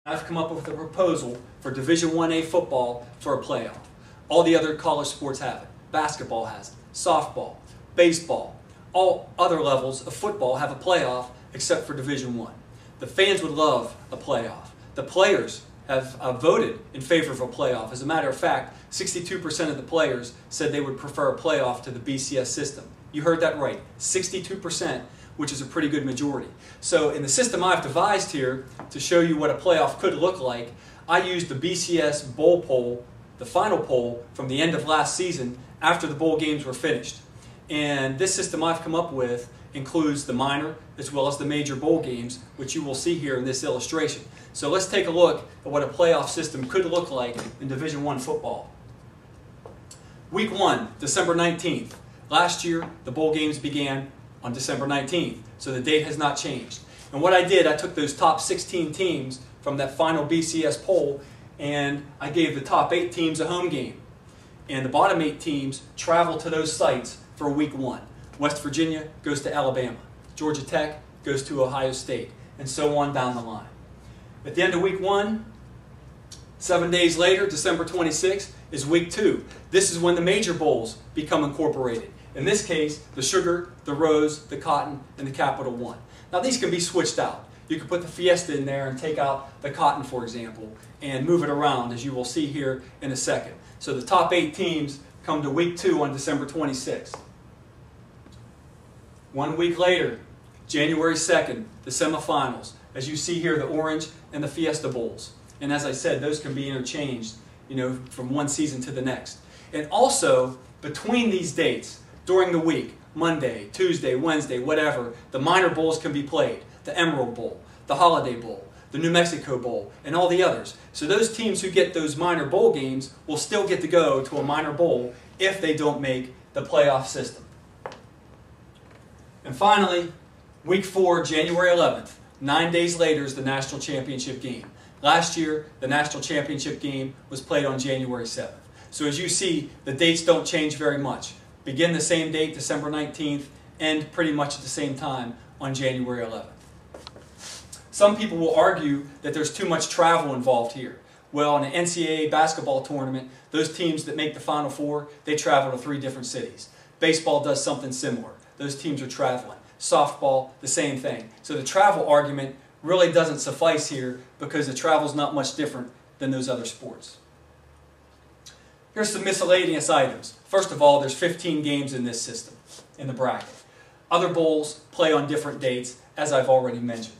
I've come up with a proposal for Division 1A football for a playoff. All the other college sports have it. Basketball has it. Softball, baseball, all other levels of football have a playoff except for Division 1. The fans would love a playoff. The players have voted in favor of a playoff. As a matter of fact, 62% of the players said they would prefer a playoff to the BCS system. You heard that right, 62%, which is a pretty good majority. So in the system I've devised here to show you what a playoff could look like, I used the BCS bowl poll, the final poll from the end of last season after the bowl games were finished. And this system I've come up with includes the minor as well as the major bowl games, which you will see here in this illustration. So let's take a look at what a playoff system could look like in Division I football. Week 1, December 19th. Last year, the bowl games began on December 19th, so the date has not changed. And what I did, I took those top 16 teams from that final BCS poll, and I gave the top 8 teams a home game. And the bottom 8 teams travel to those sites for week 1. West Virginia goes to Alabama. Georgia Tech goes to Ohio State, and so on down the line. At the end of week 1, 7 days later, December 26th, is week 2. This is when the major bowls become incorporated. In this case, the Sugar, the Rose, the Cotton, and the Capital One. Now these can be switched out. You can put the Fiesta in there and take out the Cotton, for example, and move it around, as you will see here in a second. So the top 8 teams come to week 2 on December 26th. 1 week later, January 2nd, the semifinals. As you see here, the Orange and the Fiesta Bowls. And as I said, those can be interchanged, from one season to the next. And also, between these dates, during the week, Monday, Tuesday, Wednesday, whatever, the minor bowls can be played. The Emerald Bowl, the Holiday Bowl, the New Mexico Bowl, and all the others. So those teams who get those minor bowl games will still get to go to a minor bowl if they don't make the playoff system. And finally, week 4, January 11th, 9 days later is the national championship game. Last year, the national championship game was played on January 7th. So as you see, the dates don't change very much. Begin the same date, December 19th, end pretty much at the same time on January 11th. Some people will argue that there's too much travel involved here. Well, in an NCAA basketball tournament, those teams that make the Final Four, they travel to 3 different cities. Baseball does something similar. Those teams are traveling. Softball, the same thing. So the travel argument really doesn't suffice here because the travel's not much different than those other sports. Here's some miscellaneous items. First of all, there's 15 games in this system, in the bracket. Other bowls play on different dates, as I've already mentioned.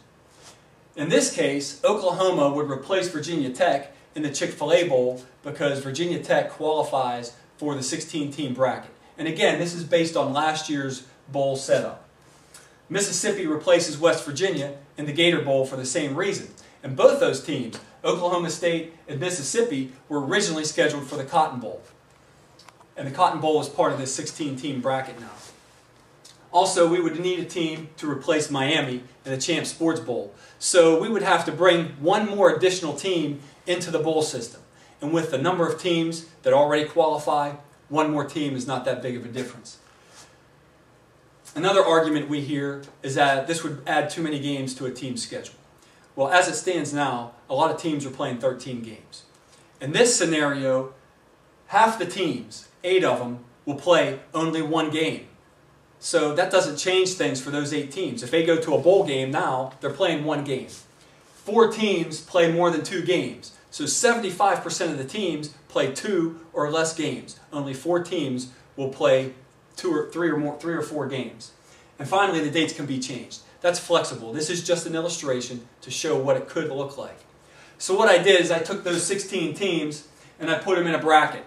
In this case, Oklahoma would replace Virginia Tech in the Chick-fil-A Bowl because Virginia Tech qualifies for the 16-team bracket. And again, this is based on last year's bowl setup. Mississippi replaces West Virginia in the Gator Bowl for the same reason. And both those teams, Oklahoma State and Mississippi, were originally scheduled for the Cotton Bowl. And the Cotton Bowl is part of this 16-team bracket now. Also, we would need a team to replace Miami in the Champ Sports Bowl. So we would have to bring one more additional team into the bowl system. And with the number of teams that already qualify, one more team is not that big of a difference. Another argument we hear is that this would add too many games to a team's schedule. Well, as it stands now, a lot of teams are playing 13 games. In this scenario, half the teams, 8 of them, will play only 1 game. So that doesn't change things for those 8 teams. If they go to a bowl game now, they're playing 1 game. 4 teams play more than 2 games. So 75% of the teams play 2 or less games. Only 4 teams will play 3 or 4 games. And finally, the dates can be changed. That's flexible. This is just an illustration to show what it could look like. So what I did is I took those 16 teams and I put them in a bracket.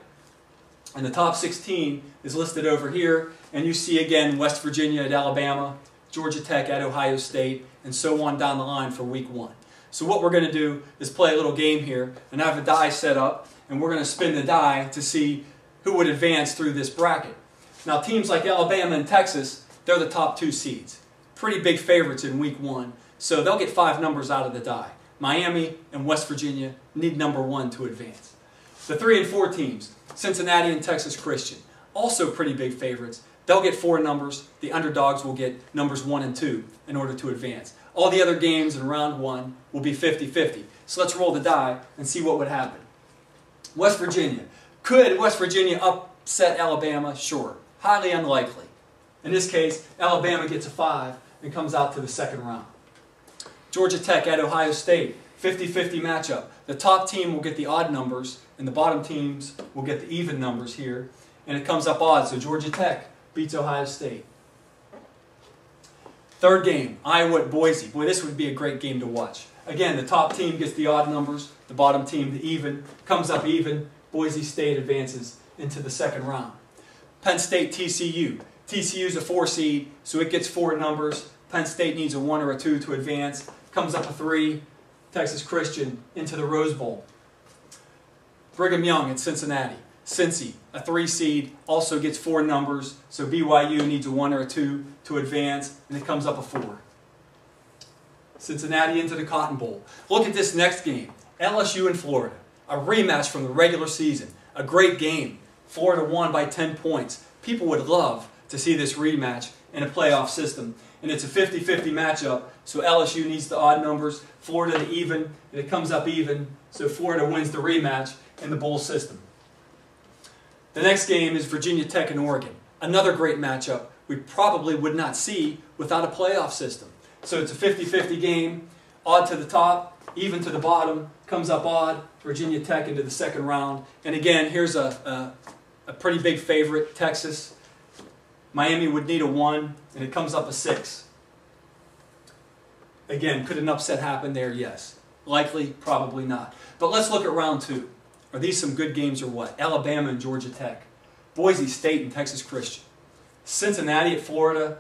And the top 16 is listed over here. And you see again West Virginia at Alabama, Georgia Tech at Ohio State, and so on down the line for week 1. So what we're going to do is play a little game here. And I have a die set up. And we're going to spin the die to see who would advance through this bracket. Now teams like Alabama and Texas, they're the top 2 seeds. Pretty big favorites in week 1. So they'll get 5 numbers out of the die. Miami and West Virginia need number 1 to advance. The 3 and 4 teams, Cincinnati and Texas Christian, also pretty big favorites. They'll get 4 numbers. The underdogs will get numbers 1 and 2 in order to advance. All the other games in round 1 will be 50-50. So let's roll the die and see what would happen. West Virginia. Could West Virginia upset Alabama? Sure. Highly unlikely. In this case, Alabama gets a 5 and comes out to the second round. Georgia Tech at Ohio State. 50-50 matchup. The top team will get the odd numbers, and the bottom teams will get the even numbers here. And it comes up odd, so Georgia Tech beats Ohio State. Third game, Iowa at Boise. Boy, this would be a great game to watch. Again, the top team gets the odd numbers, the bottom team the even. Comes up even, Boise State advances into the second round. Penn State TCU. TCU's a 4 seed, so it gets 4 numbers. Penn State needs a 1 or a 2 to advance. Comes up a 3, Texas Christian into the Rose Bowl. Brigham Young at Cincinnati. Cincy, a 3 seed, also gets 4 numbers, so BYU needs a 1 or a 2 to advance, and it comes up a 4. Cincinnati into the Cotton Bowl. Look at this next game, LSU and Florida. A rematch from the regular season. A great game. Florida won by 10 points. People would love to see this rematch in a playoff system. And it's a 50-50 matchup, so LSU needs the odd numbers, Florida the even, and it comes up even, so Florida wins the rematch in the bowl system. The next game is Virginia Tech and Oregon. Another great matchup we probably would not see without a playoff system. So it's a 50-50 game, odd to the top, even to the bottom, comes up odd, Virginia Tech into the second round. And again, here's a pretty big favorite, Texas. Miami would need a 1, and it comes up a 6. Again, could an upset happen there? Yes. Likely? Probably not. But let's look at round 2. Are these some good games or what? Alabama and Georgia Tech. Boise State and Texas Christian. Cincinnati at Florida,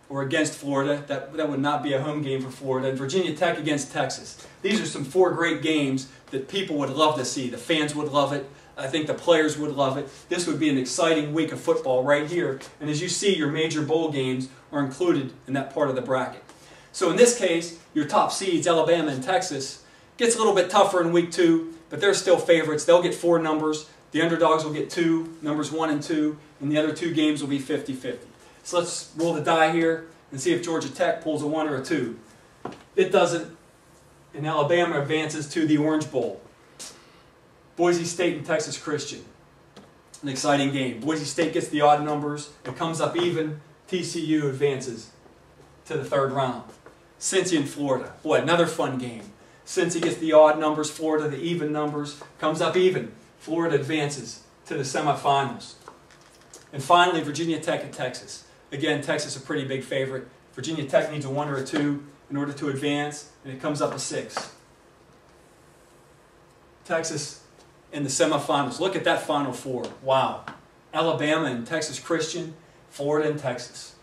or against Florida. That would not be a home game for Florida. And Virginia Tech against Texas. These are some 4 great games that people would love to see. The fans would love it. I think the players would love it. This would be an exciting week of football right here. And as you see, your major bowl games are included in that part of the bracket. So in this case, your top seeds, Alabama and Texas, gets a little bit tougher in week 2, but they're still favorites. They'll get 4 numbers. The underdogs will get 2, numbers 1 and 2, and the other 2 games will be 50-50. So let's roll the die here and see if Georgia Tech pulls a 1 or a 2. It doesn't, and Alabama advances to the Orange Bowl. Boise State and Texas Christian. An exciting game. Boise State gets the odd numbers. It comes up even. TCU advances to the third round. Cincy and Florida. Boy, another fun game. Cincy gets the odd numbers. Florida the even numbers. Comes up even. Florida advances to the semifinals. And finally, Virginia Tech and Texas. Again, Texas a pretty big favorite. Virginia Tech needs a 1 or a 2 in order to advance, and it comes up a 6. Texas in the semifinals. Look at that Final Four. Wow. Alabama and Texas Christian, Florida and Texas.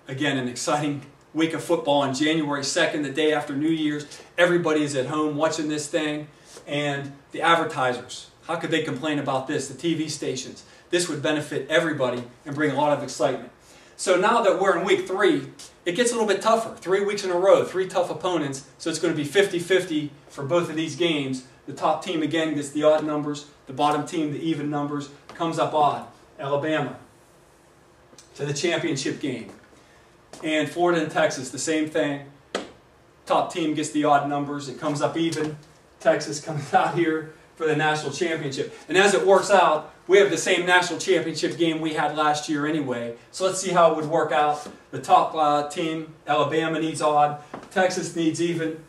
Again, an exciting week of football on January 2nd, the day after New Year's. Everybody is at home watching this thing. And the advertisers, how could they complain about this? The TV stations. This would benefit everybody and bring a lot of excitement. So now that we're in week 3, it gets a little bit tougher. 3 weeks in a row, 3 tough opponents. So it's going to be 50-50 for both of these games. The top team again gets the odd numbers. The bottom team the even numbers. Comes up odd. Alabama to the championship game. And Florida and Texas, the same thing. Top team gets the odd numbers. It comes up even. Texas comes out here for the national championship. And as it works out, we have the same national championship game we had last year anyway. So let's see how it would work out. The top team, Alabama, needs odd. Texas needs even.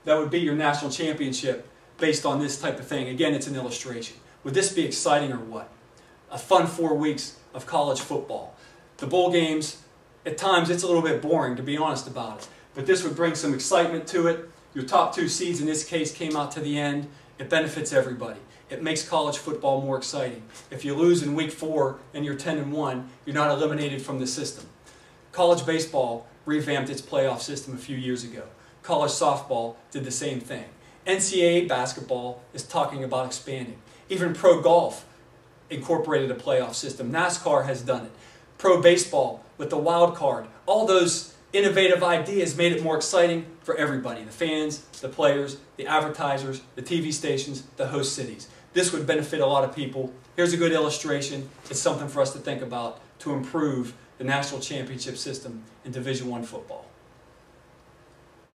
That would be your national championship based on this type of thing. Again, it's an illustration. Would this be exciting or what? A fun 4 weeks of college football. The bowl games, at times it's a little bit boring, to be honest about it. But this would bring some excitement to it. Your top 2 seeds in this case came out to the end. It benefits everybody. It makes college football more exciting. If you lose in week 4 and you're 10-1, you're not eliminated from the system. College baseball revamped its playoff system a few years ago. College softball did the same thing. NCAA basketball is talking about expanding. Even pro golf incorporated a playoff system. NASCAR has done it. Pro baseball with the wild card. All those innovative ideas made it more exciting for everybody. The fans, the players, the advertisers, the TV stations, the host cities. This would benefit a lot of people. Here's a good illustration. It's something for us to think about to improve the national championship system in Division I football.